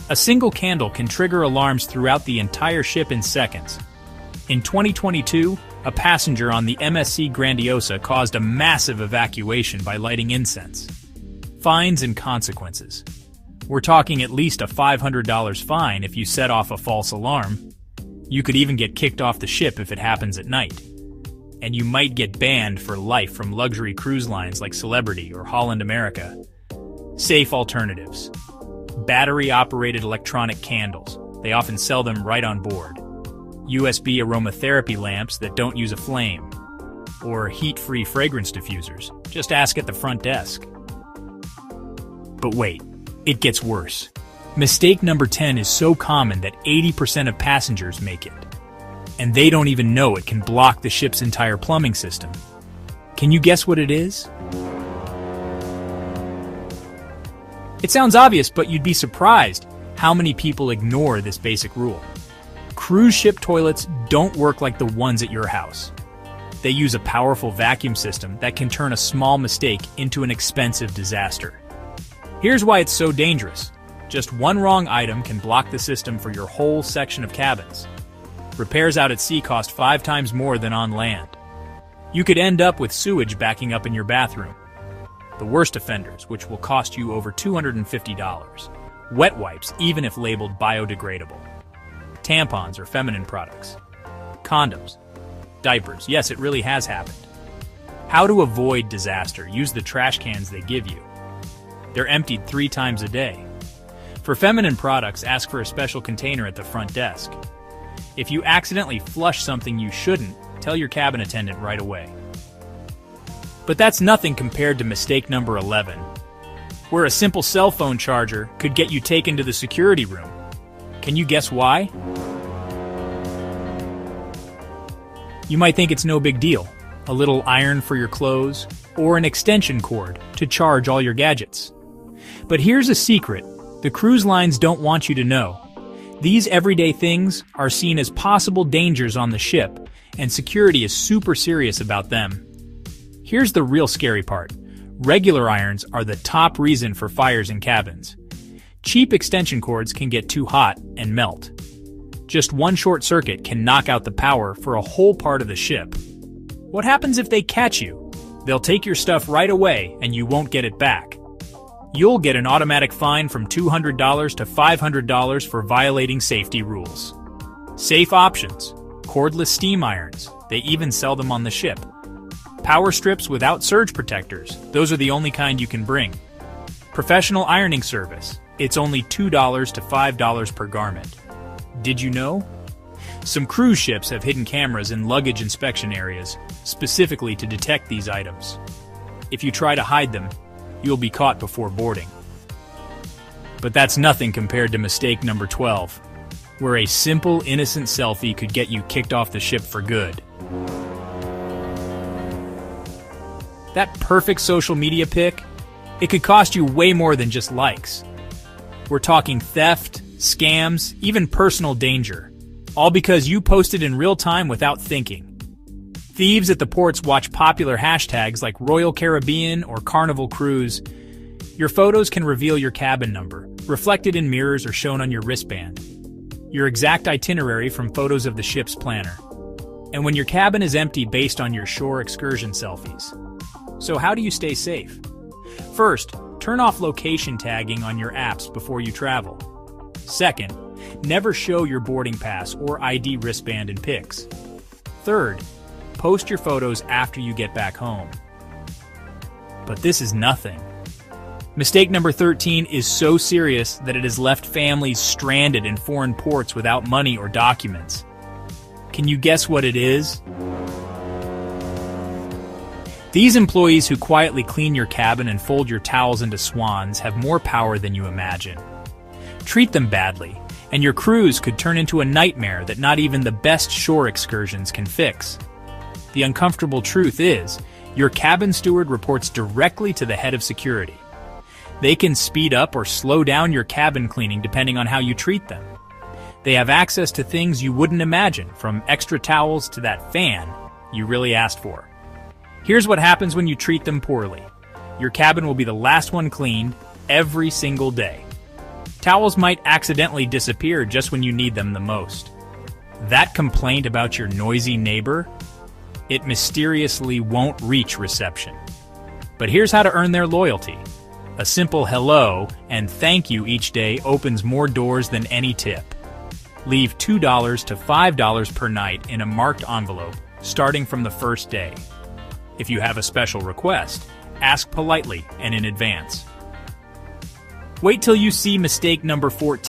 A single candle can trigger alarms throughout the entire ship in seconds. In 2022, a passenger on the MSC Grandiosa caused a massive evacuation by lighting incense. Fines and consequences. We're talking at least a $500 fine if you set off a false alarm. You could even get kicked off the ship if it happens at night. And you might get banned for life from luxury cruise lines like Celebrity or Holland America. Safe alternatives. Battery-operated electronic candles. They often sell them right on board. USB aromatherapy lamps that don't use a flame. Or heat-free fragrance diffusers. Just ask at the front desk. But wait, it gets worse. Mistake number 10 is so common that 80% of passengers make it. And they don't even know it can block the ship's entire plumbing system. Can you guess what it is? It sounds obvious, but you'd be surprised how many people ignore this basic rule. Cruise ship toilets don't work like the ones at your house. They use a powerful vacuum system that can turn a small mistake into an expensive disaster. Here's why it's so dangerous. Just one wrong item can block the system for your whole section of cabins. Repairs out at sea cost 5 times more than on land. You could end up with sewage backing up in your bathroom. The worst offenders, which will cost you over $250. Wet wipes, even if labeled biodegradable. Tampons or feminine products. Condoms. Diapers. Yes, it really has happened. How to avoid disaster. Use the trash cans they give you. They're emptied 3 times a day. For feminine products, ask for a special container at the front desk. If you accidentally flush something you shouldn't, tell your cabin attendant right away. But that's nothing compared to mistake number 11, where a simple cell phone charger could get you taken to the security room. Can you guess why? You might think it's no big deal. A little iron for your clothes, or an extension cord to charge all your gadgets. But here's a secret the cruise lines don't want you to know. These everyday things are seen as possible dangers on the ship, and security is super serious about them. Here's the real scary part. Regular irons are the top reason for fires in cabins. Cheap extension cords can get too hot and melt. Just one short circuit can knock out the power for a whole part of the ship. What happens if they catch you? They'll take your stuff right away and you won't get it back. You'll get an automatic fine from $200 to $500 for violating safety rules. Safe options. Cordless steam irons. They even sell them on the ship. Power strips without surge protectors. Those are the only kind you can bring. Professional ironing service. It's only $2 to $5 per garment. Did you know? Some cruise ships have hidden cameras in luggage inspection areas, specifically to detect these items. If you try to hide them, you'll be caught before boarding. But that's nothing compared to mistake number 12, where a simple, innocent selfie could get you kicked off the ship for good. That perfect social media pic, it could cost you way more than just likes. We're talking theft, scams, even personal danger, all because you posted in real time without thinking. Thieves at the ports watch popular hashtags like Royal Caribbean or Carnival Cruise. Your photos can reveal your cabin number, reflected in mirrors or shown on your wristband. Your exact itinerary from photos of the ship's planner. And when your cabin is empty based on your shore excursion selfies. So how do you stay safe? First, turn off location tagging on your apps before you travel. Second, never show your boarding pass or ID wristband in pics. Third, post your photos after you get back home. But this is nothing. Mistake number 13 is so serious that it has left families stranded in foreign ports without money or documents. Can you guess what it is? These employees who quietly clean your cabin and fold your towels into swans have more power than you imagine. Treat them badly, and your cruise could turn into a nightmare that not even the best shore excursions can fix. The uncomfortable truth is, your cabin steward reports directly to the head of security. They can speed up or slow down your cabin cleaning depending on how you treat them. They have access to things you wouldn't imagine, from extra towels to that fan you really asked for. Here's what happens when you treat them poorly. Your cabin will be the last one cleaned every single day. Towels might accidentally disappear just when you need them the most. That complaint about your noisy neighbor? It mysteriously won't reach reception. But here's how to earn their loyalty. A simple hello and thank you each day opens more doors than any tip. Leave $2 to $5 per night in a marked envelope, starting from the first day. If you have a special request, ask politely and in advance. Wait till you see mistake number 14.